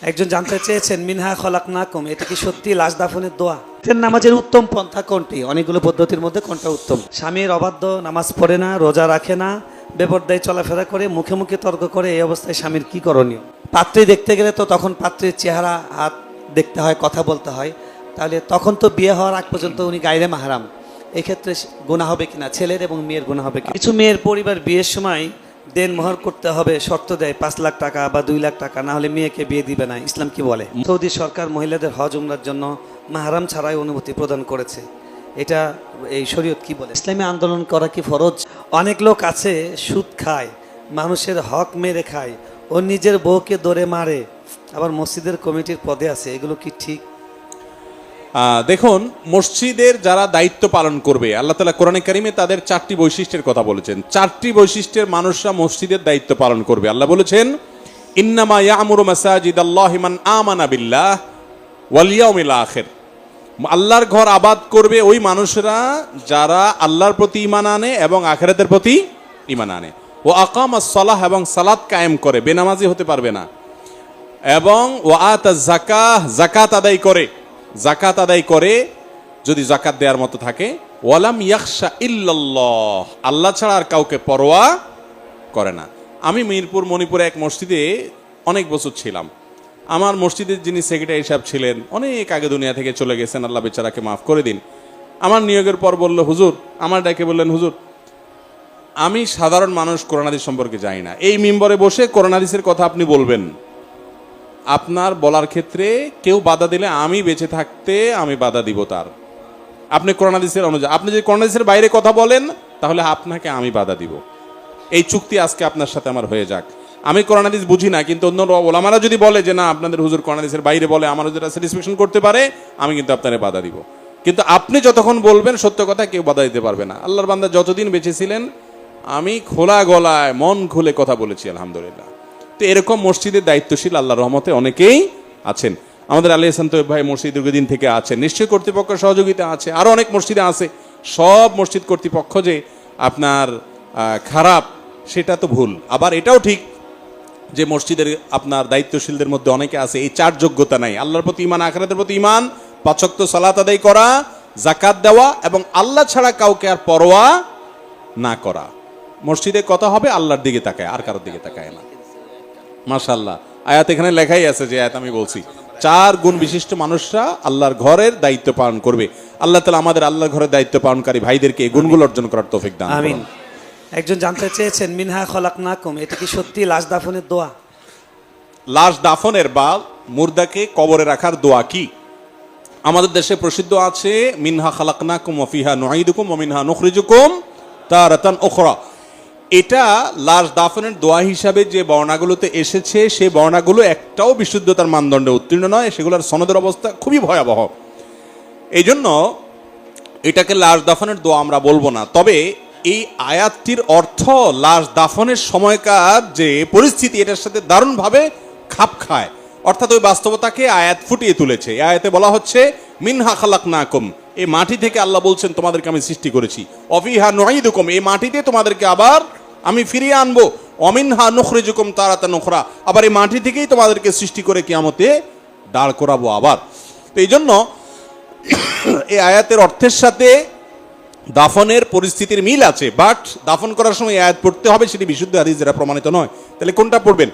একজন জানতে চেয়েছেন মিনহা খলাকনাকুম, এটা কি সত্যি লাশ দাফনের দোয়া? নামাজের উত্তম পন্থা কোনটি? অনেকগুলো পদ্ধতির মধ্যে কোনটা উত্তম? স্বামীর অবাধ্য, নামাজ পড়ে না, রোজা রাখে না, বেপরদায় চলাফেরা করে, মুখে মুখে তর্ক করে, এই অবস্থায় স্বামীর কি করণীয়? পাত্রী দেখতে গেলে তো তখন পাত্রীর চেহারা হাত দেখতে হয়, কথা বলতে হয়, তাহলে তখন তো বিয়ে হওয়ার আগ পর্যন্ত উনি গায়রে মাহরাম, এক্ষেত্রে গুনাহ হবে কিনা? ছেলের এবং মেয়ের গুনাহ হবে কিনা? কিছু মেয়ের পরিবার বিয়ের সময় দেনমোহর করতে হবে, শর্ত দেয় 5 লাখ টাকা বা 2 লাখ টাকা, না হলে মেয়েকে বিয়ে দিবে না। ইসলাম কি বলে? সৌদি সরকার মহিলাদের হজ উমরার জন্য মাহরাম ছাড়াই অনুমতি প্রদান করেছে, এটা এই শরীয়ত কি বলে? ইসলামী আন্দোলন করা কি ফরজ? অনেক লোক আছে সুদ খায়, মানুষের হক মেরে খায়, ও নিজের বউকে দৌড়ে মারে, আবার মসজিদের কমিটির পদে আছে, এগুলো কি ঠিক? দেখুন, মসজিদের যারা দায়িত্ব পালন করবে, আল্লাহ তাআলা কোরআনে কারিমে তাদের 4টি বৈশিষ্ট্যের কথা বলেছেন। 4টি বৈশিষ্ট্যের মানুষরা মসজিদের দায়িত্ব পালন করবে। আল্লাহ বলেছেন, ইন্নামা ইয়ামুরু মাসাজিদাল্লাহি মান আমানা বিল্লাহ ওয়াল ইয়াউমিল আখির। আল্লাহর ঘর আবাদ করবে ওই মানুষরা যারা আল্লাহর প্রতি ঈমান আনে এবং আখিরাতের প্রতি ঈমান আনে। ও আকামাস সালাহ, এবং সালাত কায়েম করে, বেনামাজি হতে পারবে না। এবং ওয়া আতাজ যাকাহ, যাকাত আদায় করে, জাকাত আদায় করে যদি জাকাত দেওয়ার মতো থাকে। ওয়ালাম ইয়াখশা ইল্লাল্লাহ, আল্লাহ ছাড়া আর কাউকে পরোয়া করে না। আমি মিরপুর মণিপুরে এক মসজিদে অনেক বছর ছিলাম। আমার মসজিদের যিনি সেক্রেটারি সাহেব ছিলেন, অনেক আগে দুনিয়া থেকে চলে গেছেন, আল্লাহ বেচারাকে মাফ করে দিন। আমার নিয়োগের পর বলল, হুজুর, আমার ডাকে বললেন, হুজুর, আমি সাধারণ মানুষ, কোরআন হাদিস সম্পর্কে জানি না, এই মিম্বরে বসে কোরআন হাদিসের কথা আপনি বলবেন, আপনার বলার ক্ষেত্রে কেউ বাধা দিলে আমি বেঁচে থাকতে আমি বাধা দিব তার। আপনি কোরআন হাদিসের অনুযায়ী, আপনি যদি কোরআন হাদিসের বাইরে কথা বলেন তাহলে আপনাকে আমি বাধা দিব। এই চুক্তি আজকে আপনার সাথে আমার হয়ে যাক। আমি কোরআন হাদিস বুঝি না, কিন্তু অন্য ওলামারা যদি বলে যে না আপনাদের হুজুর কোরআন হাদিসের বাইরে বলে, আমার যেটা স্যাটিসফ্যাকশন করতে পারে, আমি কিন্তু আপনারে বাধা দিব। কিন্তু আপনি যতক্ষণ বলবেন সত্য কথা, কেউ বাধা দিতে পারবে না। আল্লাহর বান্দা যতদিন বেঁচে ছিলেন আমি খোলা গলায় মন খুলে কথা বলেছি, আলহামদুলিল্লাহ। তো এরকম মসজিদের দায়িত্বশীল আল্লাহর রহমতে অনেকেই আছেন। আমাদের আলী হাসান তৈয়ব ভাই মসজিদ দীর্ঘদিন থেকে আছেন, নিশ্চয়ই কর্তৃপক্ষ সহযোগিতা আছে, আরো অনেক মসজিদে আছে। সব মসজিদ কর্তৃপক্ষ যে আপনার খারাপ সেটা তো ভুল। আবার এটাও ঠিক যে মসজিদের আপনার দায়িত্বশীলদের মধ্যে অনেকে আছে এই 4 যোগ্যতা নাই: আল্লাহর প্রতি ঈমান, আখিরাতের প্রতি ঈমান, 5 ওয়াক্ত সালাত আদায় করা, যাকাত দেওয়া, এবং আল্লাহ ছাড়া কাউকে আর পরোয়া না করা। মসজিদে কথা হবে আল্লাহর দিকে তাকায়, আর কারোর দিকে তাকায় না। মাশাআল্লাহ, আয়াত এখানে লেখাই আছে, যে আয়াত আমি বলছি, 4 গুণ বিশিষ্ট মানুষরা আল্লাহর ঘরের দায়িত্ব পালন করবে। আল্লাহ তাআলা আমাদের আল্লাহর ঘরের দায়িত্ব পালনকারী ভাইদেরকে এই গুণগুলো অর্জন করার তৌফিক দান করুন। আমিন। একজন জানতে চেয়েছেন মিনহা খলাকনাকুম, এটা কি সত্যি লাশ দাফনের দোয়া? লাশ দাফনের বা মুর্দাকে কবরে রাখার দোয়া কি? আমাদের দেশে প্রসিদ্ধ আছে, মিনহা খালাকনাকুম ওয়া ফিহা নুঈদুকুম ওয়া মিনহা নুখরিজুকুম তারাতান উখরা। এটা লাশ দাফনের দোয়া হিসাবে যে বর্ণাগুলোতে এসেছে, সেই বর্ণাগুলো একটাও বিশুদ্ধতার মানদণ্ডে উত্তীর্ণ নয়, সেগুলোর সনদের অবস্থা খুবই ভয়াবহ। এই জন্য এটাকে লাশ দাফনের দোয়া আমরা বলবো না। তবে এই আয়াতটির অর্থ লাশ দাফনের সময়কার যে পরিস্থিতি, এটার সাথে দারুণভাবে খাপ খায়, অর্থাৎ ওই বাস্তবতাকে আয়াত ফুটিয়ে তুলেছে। এই আয়াতে বলা হচ্ছে মিনহা খালাকনাকুম, এই মাটি থেকে আল্লাহ বলছেন তোমাদেরকে আমি সৃষ্টি করেছি। অফিহা নুঈদুকুম, এই মাটিতে তোমাদেরকে আবার আমি ফিরিয়ে আনবো। অমিনহা নুখরিজুকুম তারাতান উখরা, আবার এই মাটি থেকেই তোমাদেরকে সৃষ্টি করে কিয়ামতে দাঁড় করাবো আবার। তো এই জন্য এই আয়াতের অর্থের সাথে দাফনের পরিস্থিতির মিল আছে, বাট দাফন করার সময় আয়াত পড়তে হবে, সেটি বিশুদ্ধ হাদিস দ্বারা প্রমাণিত নয়। তাহলে কোনটা পড়বেন?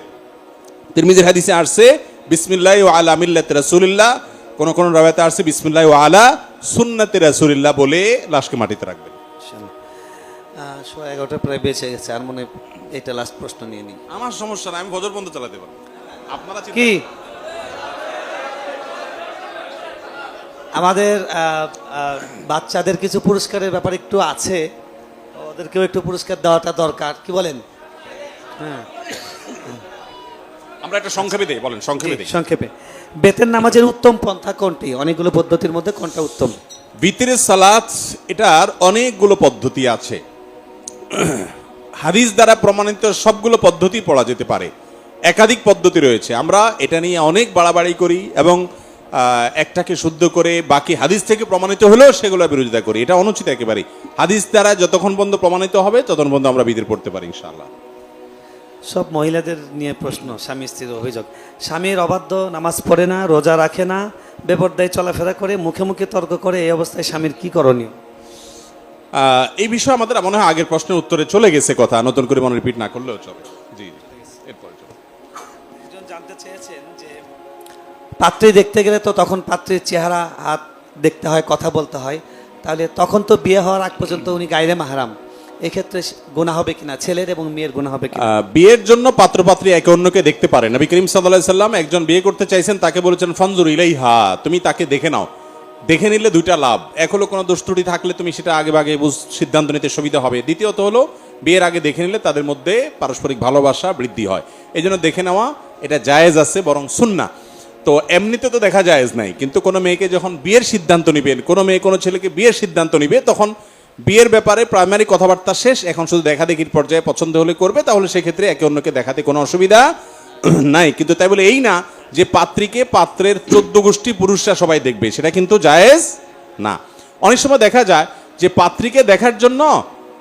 তিরমিজির হাদিসে আসছে বিসমিল্লাহি ওয়া আলা মিল্লাতি রাসূলিল্লাহ, কোন কোন রাওয়ায়াতে আসছে বিসমিল্লাহি ওয়া আলা সুন্নাতি রাসূলিল্লাহ বলে লাশকে মাটিতে রাখবেন। 11:30 প্রায় বেঁচে গেছে, আর মনে এটা লাস্ট প্রশ্ন নিয়ে নিই। আমার সমস্যা না, আমি ফজর বন্ধ চালাতে পারবো। আপনারা কি আমাদের বাচ্চাদের কিছু পুরস্কারের ব্যাপার একটু আছে, ওদেরকেও একটু পুরস্কার দেওয়াটা দরকার, কি বলেন? হ্যাঁ, আমরা একটা সংক্ষেপে দেই, বলেন সংক্ষেপে দেই। সংক্ষেপে, বেতের নামাজের উত্তম পন্থা কোনটি? অনেকগুলো পদ্ধতির মধ্যে কোনটা উত্তম? বিতরের সালাত, এটার অনেকগুলো পদ্ধতি আছে। হাদিস দ্বারা প্রমাণিত সবগুলো পদ্ধতি পড়া যেতে পারে, একাধিক পদ্ধতি রয়েছে। আমরা এটা নিয়ে অনেক বাড়াবাড়ি করি এবং একটাকে শুদ্ধ করে বাকি হাদিস থেকে প্রমাণিত হলেও সেগুলো বিরোধিতা করি, এটা অনুচিত একেবারে। হাদিস দ্বারা যতক্ষণ পর্যন্ত প্রমাণিত হবে ততক্ষণ পর্যন্ত আমরা বিতর পড়তে পারি ইনশাআল্লাহ। সব মহিলাদের নিয়ে প্রশ্ন, স্বামী স্ত্রীর অভিযোগ। স্বামীর অবাধ্য, নামাজ পড়ে না, রোজা রাখে না, বেপরদায় চলাফেরা করে, মুখে মুখে তর্ক করে, এই অবস্থায় স্বামীর কি করণীয়? এই বিষয়ে আমাদের মনে হয় আগের প্রশ্নের উত্তরে চলে গেছে কথা, নতুন করে মনে রিপিট না করলেও চলে। জি, এরপরে চলো। একজন জানতে চেয়েছেন যে পাত্রী দেখতে গেলে তো তখন পাত্রীর চেহারা, হাত দেখতে হয়, কথা বলতে হয়, তাহলে তখন তো বিয়ে হওয়ার আগ পর্যন্ত উনি গায়রে মাহারাম, এক্ষেত্রে গুনাহ হবে কিনা, ছেলের এবং মেয়ের গুনাহ হবে কিনা? বিয়ের জন্য পাত্রপাত্রী একে অন্যকে দেখতে পারে। নবী করিম সাল্লাল্লাহু আলাইহি সাল্লাম একজন বিয়ে করতে চাইছেন, তাকে বলেছেন ফানজুর ইলাইহা, তুমি তাকে দেখে নাও। দেখে নিলে দুইটা লাভ, এক হলো কোনো দোষ ত্রুটি থাকলে তুমি সেটা আগে ভাগে সিদ্ধান্ত নিতে সুবিধা হবে, দ্বিতীয়ত হলো বিয়ের আগে দেখে নিলে তাদের মধ্যে পারস্পরিক ভালোবাসা বৃদ্ধি হয়। এই জন্য দেখে নেওয়া এটা জায়েজ আছে, বরং সুন্নাহ। তো এমনিতে তো দেখা জায়েজ নাই, কিন্তু কোনো মেয়েকে যখন বিয়ের সিদ্ধান্ত নিবেন, কোনো মেয়ে কোনো ছেলেকে বিয়ের সিদ্ধান্ত নিবে, তখন বিয়ের ব্যাপারে প্রাইমারি কথাবার্তা শেষ, এখন শুধু দেখা দেখির পর্যায়ে পছন্দ হলে করবে, তাহলে সেক্ষেত্রে একে অন্যকে দেখাতে কোনো অসুবিধা নাই। কিন্তু তাই বলে এই না যে পাত্রীকে পাত্রের 14 গোষ্ঠী পুরুষরা সবাই দেখবে, সেটা কিন্তু জায়েজ না। অনেক সময় দেখা যায় যে পাত্রীকে দেখার জন্য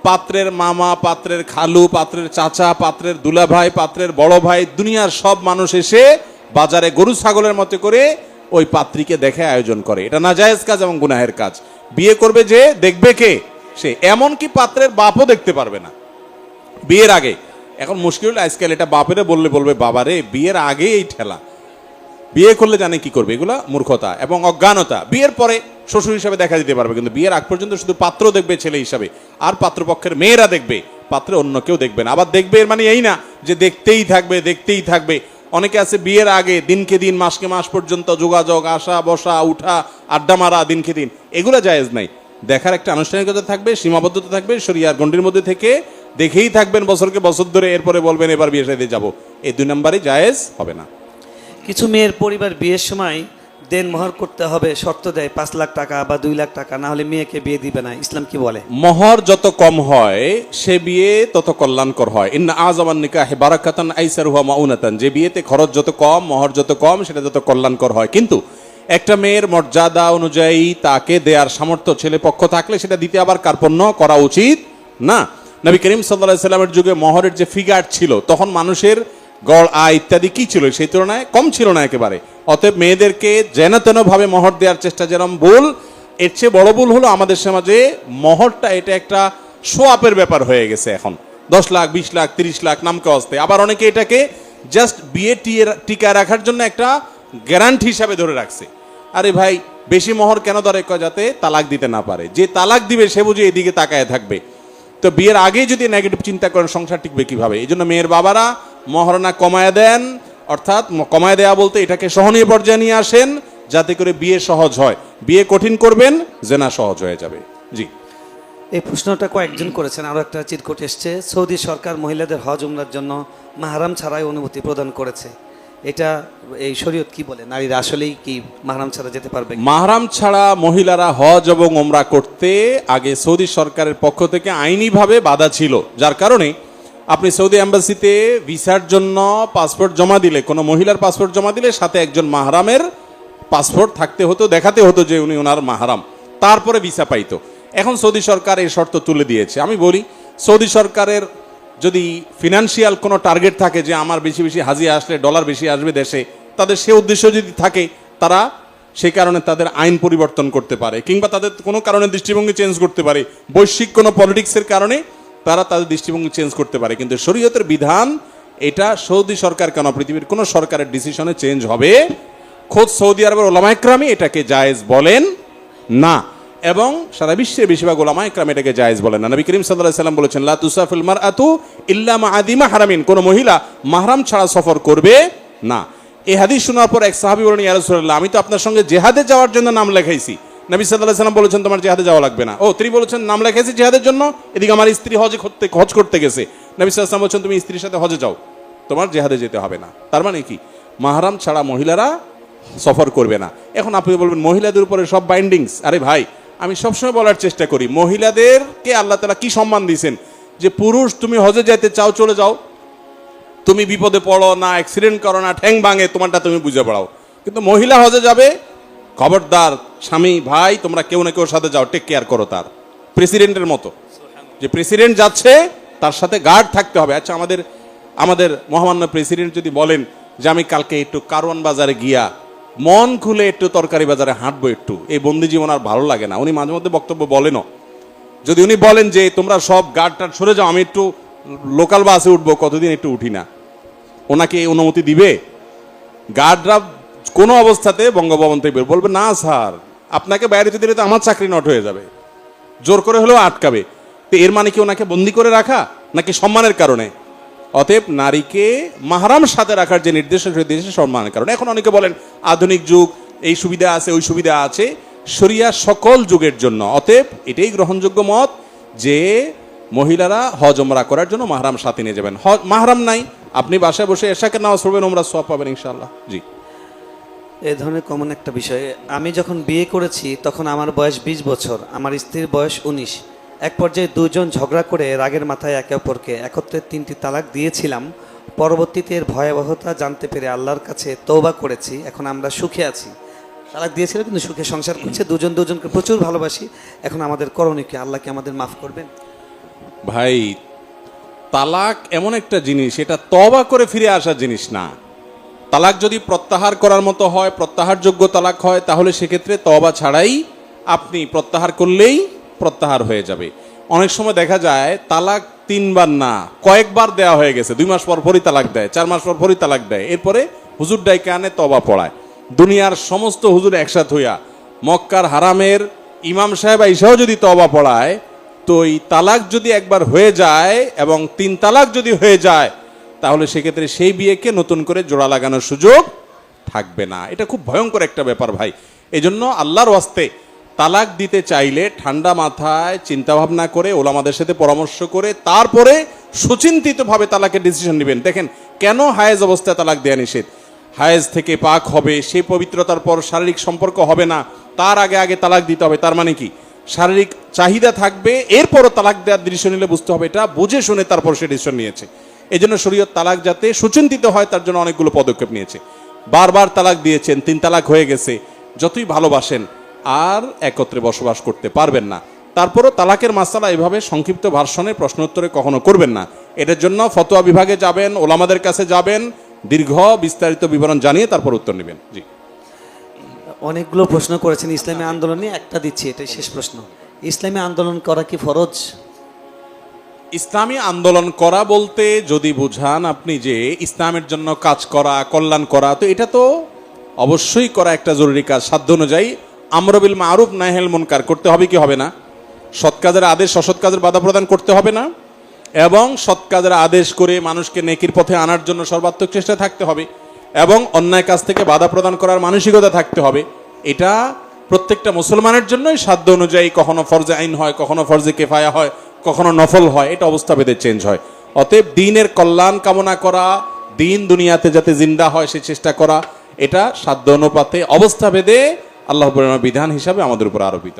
পাত্রের মামা, পাত্রের খালু, পাত্রের চাচা, পাত্রের দুলাভাই, পাত্রের বড় ভাই, দুনিয়ার সব মানুষ এসে বাজারে গরু ছাগলের মতো করে ওই পাত্রীকে দেখে আয়োজন করে। এটা নাজায়েজ কাজ এবং গুনাহের কাজ। বিয়ে করবে যে দেখবে কে? সে। এমনকি পাত্রের বাপও দেখতে পারবে না বিয়ের আগে। এখন মুশকিল হলো আজকাল এটা বাপেরে বলবে বাবারে বিয়ের আগে এই ঠেলা, বিয়ে করলে জানে কি করবে, এগুলা মূর্খতা এবং অজ্ঞানতা। বিয়ের পরে শ্বশুর হিসাবে দেখা দিতে পারবে, কিন্তু বিয়ের আগ পর্যন্ত শুধু পাত্র দেখবে ছেলে হিসাবে, আর পাত্রপক্ষের মেয়েরা দেখবে, পাত্রে অন্য কেউ দেখবে না। আবার দেখবে এর মানে এই না যে দেখতেই থাকবে। অনেকে আছে বিয়ের আগে দিনকে দিন, মাসকে মাস পর্যন্ত যোগাযোগ, আসা বসা, উঠা, আড্ডা মারা, দিনকে দিন, এগুলো জায়েজ নাই। দেখার একটা আনুষ্ঠানিকতা থাকবে, সীমাবদ্ধতা থাকবে, শরিয়ার গণ্ডির মধ্যে থেকে দেখেই থাকবেন বছরকে বছর ধরে, এরপরে বলবেন এবার বিয়ে শাদী যাবো, এই 2 নম্বরই জায়েজ হবে না। কিছু মেয়ের পরিবার বিয়ের সময় দেন মোহর করতে হবে, শর্ত দেয় 5 লাখ টাকা বা 2 লাখ টাকা, না হলে মেয়েকে বিয়ে দিবে না। ইসলাম কি বলে? মোহর যত কম হয় সে বিয়ে তত কল্যাণকর হয়। ইন্না আযামান নিকাহি বারাকাতান আইসারুহা মাউনাতান, যে বিয়েতে খরচ যত কম, মোহর যত কম, সেটা যত কল্যাণকর হয়। কিন্তু একটা মেয়ের মর্যাদা অনুযায়ী তাকে দেওয়ার সামর্থ্য ছেলে পক্ষ থাকলে সেটা দিতে আবার কার্পণ্য করা উচিত না। নবী করিম সাল্লাল্লাহু আলাইহি সাল্লামের যুগে মোহরের যে ফিগার ছিল, তখন মানুষের গড় আয় ইত্যাদি কি ছিল, সেই তুলনায় কম ছিল না একেবারে। অতএব মেয়েদেরকে যেন তেন ভাবে মোহর দেওয়ার চেষ্টা যেরকম ভুল, এর চেয়ে বড় ভুল হলো আমাদের সমাজে মোহরটা এটা একটা শো আপের ব্যাপার হয়ে গেছে। এখন 10 লাখ 20 লাখ 30 লাখ নামকে অস্তে, আবার অনেকে এটাকে জাস্ট বিয়ে টিকায় রাখার জন্য একটা গ্যারান্টি হিসাবে ধরে রাখছে। আরে ভাই, বেশি মোহর কেন ধরে? যাতে তালাক দিতে না পারে, যে তালাক দিবে সে বুঝে এদিকে তাকায় থাকবে। তো বিয়ের আগেই যদি নেগেটিভ চিন্তা করেন, সংসার টিকবে কিভাবে? এই জন্য মেয়ের বাবারা মহারণা কমায় দেন, অর্থাৎ কমায় দেয়া বলতে এটাকে সহনীয় পর্যায়ে নিয়ে আসেন, যাতে করে বিয়ে সহজ হয়। বিয়ে কঠিন করবেন, জেনা সহজ হয়ে যাবে। জি, এই প্রশ্নটা কয়েকজন করেছেন। আরও একটা চিরকুট এসছে, সৌদি সরকার মহিলাদের হজ উমরার জন্য মাহরাম ছাড়াই অনুমতি প্রদান করেছে। এটা এই শরীয়ত কি বলে? নারীরা আসলেই কি মাহরাম ছাড়া যেতে পারবে? মাহরাম ছাড়া মহিলারা হজ এবং ওমরা করতে আগে সৌদি সরকারের পক্ষ থেকে আইনিভাবে বাধা ছিল, যার কারণে আপনি সৌদি এম্বাসিতে ভিসার জন্য পাসপোর্ট জমা দিলে, কোনো মহিলার পাসপোর্ট জমা দিলে সাথে একজন মাহরামের পাসপোর্ট থাকতে হতো, দেখাতে হতো যে উনি ওনার মাহরাম, তারপরে ভিসা পাইতো। এখন সৌদি সরকার এই শর্ত তুলে দিয়েছে। আমি বলি, সৌদি সরকারের যদি ফিনান্সিয়াল কোনো টার্গেট থাকে যে আমার বেশি বেশি হাজি আসলে ডলার বেশি আসবে দেশে, তাদের সে উদ্দেশ্য যদি থাকে, তারা সেই কারণে তাদের আইন পরিবর্তন করতে পারে, কিংবা তাদের কোনো কারণে দৃষ্টিভঙ্গি চেঞ্জ করতে পারে, বৈশ্বিক কোনো পলিটিক্সের কারণে তারা তাদের দৃষ্টিভঙ্গি চেঞ্জ করতে পারে। কিন্তু শরীয়তের বিধান এটা সৌদি সরকার কেন, পৃথিবীর কোনো সরকারের ডিসিশনে চেঞ্জ হবে। খোদ সৌদি আরবের ওলামায়ে কেরাম এটাকে জায়েজ বলেন না, এবং সারা বিশ্বের বেশিরভাগ ওলামায়ে কেরাম এটাকে জায়েজ বলেন না। নবী করিম সাল্লাল্লাহু আলাইহি সাল্লাম বলেছেন, লা তুসাফিল মারআতু ইল্লা মা আদি মাহরামিন, কোন মহিলা মাহরাম ছাড়া সফর করবে না। এই হাদিস শোনার পর এক সাহাবী বলেন, ইয়া রাসূলুল্লাহ, আমি তো আপনার সঙ্গে জিহাদে যাওয়ার জন্য নাম লেখাইছি। নবী সাল্লাল্লাহু আলাইহি সাল্লাম বলেছেন, তোমার জিহাদে যাওয়া লাগবে না। ও, তিনি বলেছেন নাম লেখাইছি জিহাদের জন্য, এদিকে আমার স্ত্রী হজ করতে গেছে। নবী সাল্লাল্লাহু আলাইহি সাল্লাম বলেছেন, তুমি স্ত্রীর সাথে হজে যাও, তোমার জিহাদে যেতে হবে না। তার মানে কি? মাহরাম ছাড়া মহিলারা সফর করবে না। এখন আপনি বলবেন মহিলাদের উপরে সব বাইন্ডিংস। আরে ভাই, আমি সবসময় বলার চেষ্টা করি, মহিলাদেরকে আল্লাহ তাআলা কি সম্মান দিয়েছেন, যে পুরুষ তুমি হজে যাইতে চাও চলে যাও, তুমি বিপদে পড়ো না, অ্যাক্সিডেন্ট করো না, ঠ্যাং ভাঙে, তোমারটা তুমি বুঝে পড়াও। কিন্তু মহিলা হজে যাবে, খবরদার স্বামী ভাই তোমরা কেউ না কেউ সাথে যাও, টেক কেয়ার করো। তার প্রেসিডেন্টের মতো, যে প্রেসিডেন্ট যাচ্ছে তার সাথে গার্ড থাকতে হবে। আচ্ছা, আমাদের আমাদের মহামান্য প্রেসিডেন্ট যদি বলেন যে আমি কালকে একটু কারওয়ান বাজারে গিয়া মন খুলে একটু তরকারি বাজারে হাঁটবো একটু, এই বন্দি জীবন আর ভালো লাগে না, উনি মাঝে মধ্যে বক্তব্য বলেনও। যদি উনি বলেন যে তোমরা সব গার্ড টার্ড সরে যাও, আমি একটু লোকাল বাসে উঠবো, কতদিন একটু উঠি না, ওনাকে এই অনুমতি দিবে? গার্ডরা কোনো অবস্থাতে বঙ্গভবন থেকে বের বলবে না স্যার, আপনাকে বাইরে যেতে দিলে তো আমার চাকরি নট হয়ে যাবে, জোর করে হলেও আটকাবে। তো এর মানে কি ওনাকে বন্দি করে রাখা নাকি সম্মানের কারণে? অতএব নারীকে মাহরাম সাথে রাখার যে নির্দেশ দেশে সম্মানের কারণে। এখন অনেকে বলেন আধুনিক যুগ, এই সুবিধা আছে ওই সুবিধা আছে, শরিয়া সকল যুগের জন্য। অতএব এটাই গ্রহণযোগ্য মত যে মহিলারা হজ ওমরা করার জন্য মাহরাম সাথে নিয়ে যাবেন। মাহরাম নাই, আপনি বাসায় বসে এশাকে নামাজ পড়বেন, ওমরা সওয়াব পাবেন ইনশাআল্লাহ। জি, এই ধরনের কমন একটা বিষয়। আমি যখন বিয়ে করেছি তখন আমার বয়স 20 বছর, আমার স্ত্রীর বয়স 19। এক পর্যায়ে দুজন ঝগড়া করে রাগের মাথায় একে অপরকে একত্রে 3টি তালাক দিয়েছিলাম। পরবর্তীতে এর ভয়াবহতা জানতে পেরে আল্লাহর কাছে তওবা করেছি, এখন আমরা সুখে আছি। তালাক দিয়েছিল কিন্তু সুখে সংসার করছে, দুজন দুজনকে প্রচুর ভালোবাসি। এখন আমাদের করণীয় কি? আল্লাহ কি আমাদের মাফ করবেন? ভাই, তালাক এমন একটা জিনিস, এটা তওবা করে ফিরে আসার জিনিস না। তালাক যদি প্রত্যাহার করার মতো হয়, প্রত্যাহারযোগ্য তালাক হয়, তাহলে সেক্ষেত্রে তওবা ছাড়াই আপনি প্রত্যাহার করলেই প্রত্যাহার হয়ে যাবে। অনেক সময় দেখা যায় তালাক 3 বার না কয়েকবার দেওয়া হয়ে গেছে, 2 মাস পর পরই তালাক দেয়, 4 মাস পর পরই তালাক দেয়, এরপরে হুজুর ডাইকে আনে তওবা পড়ায়। দুনিয়ার সমস্ত হুজুর একসাথ হইয়া মক্কার হারামের ইমাম সাহেব আইসাও যদি তওবা পড়ায়, তো এই তালাক যদি একবার হয়ে যায় এবং 3 তালাক যদি হয়ে যায়, তাহলে সেক্ষেত্রে সেই বিয়েকে নতুন করে জোড়া লাগানোর সুযোগ থাকবে না। এটা খুব ভয়ঙ্কর একটা ব্যাপার ভাই। এজন্য আল্লাহর ওয়াস্তে তালাক দিতে চাইলে ঠান্ডা মাথায় চিন্তা ভাবনা করে, ওলামাদের সাথে পরামর্শ করে তারপরে সুচিন্তিতভাবে তালাকের ডিসিশন নেবেন। দেখেন, কেন হায়েজ অবস্থায় তালাক দেয়া নিষেধ? হায়েজ থেকে পাক হবে, সেই পবিত্রতার পর শারীরিক সম্পর্ক হবে না, তার আগে আগে তালাক দিতে হবে। তার মানে কি? শারীরিক চাহিদা থাকবে, এরপরও তালাক দেওয়ার ডিসিশন নিলে বুঝতে হবে এটা বুঝে শুনে তারপর সে ডিসিশন নিয়েছে। এই জন্য শরীয়ত তালাক যাতে সুচিন্তিত হয় তার জন্য অনেকগুলো পদক্ষেপ নিয়েছে। বারবার তালাক দিয়েছেন, 3 তালাক হয়ে গেছে, যতই ভালোবাসেন আর একত্রে বসবাস করতে পারবেন না। তারপরও তালাকের মাসালা এভাবে সংক্ষিপ্ত ভার্সনে প্রশ্ন উত্তরে কখনো করবেন না। এটার জন্য ফতোয়া বিভাগে যাবেন, ওলামাদের কাছে যাবেন, দীর্ঘ বিস্তারিত বিবরণ জানিয়ে তারপর উত্তর নেবেন। জি, অনেকগুলো প্রশ্ন করেছেন ইসলামী আন্দোলনে, একটা দিচ্ছি, এটাই শেষ প্রশ্ন। ইসলামী আন্দোলন করা কি ফরজ? ইসলামী আন্দোলন করা বলতে যদি বুঝান আপনি যে ইসলামের জন্য কাজ করা, কল্যাণ করা, তো এটা তো অবশ্যই করা একটা জরুরি কাজ। সাধ্য অনুযায়ী আমর বিল মারুফ নাহিল মুনকার করতে হবে কি হবে না? সৎ কাজের আদেশ অসৎ কাজের বাধা প্রদান করতে হবে না? এবং সৎ কাজের আদেশ করে মানুষকে নেকির পথে আনার জন্য সর্বাত্মক চেষ্টা থাকতে হবে এবং অন্যায় কাজ থেকে বাধা প্রদান করার মানসিকতা থাকতে হবে। এটা প্রত্যেকটা মুসলমানের জন্যই সাধ্য অনুযায়ী কখনো ফরজে আইন হয়, কখনো ফরজে কেফায়া হয়, কখনো নফল হয়, এটা অবস্থা ভেদে চেঞ্জ হয়। অতএব দ্বীনের কল্যাণ কামনা করা, দ্বীন দুনিয়াতে যাতে জিন্দা হয় সে চেষ্টা করা, এটা সাধ্য অনুপাতে অবস্থা ভেদে আল্লাহ বিধান হিসাবে আমাদের উপর আরোপিত।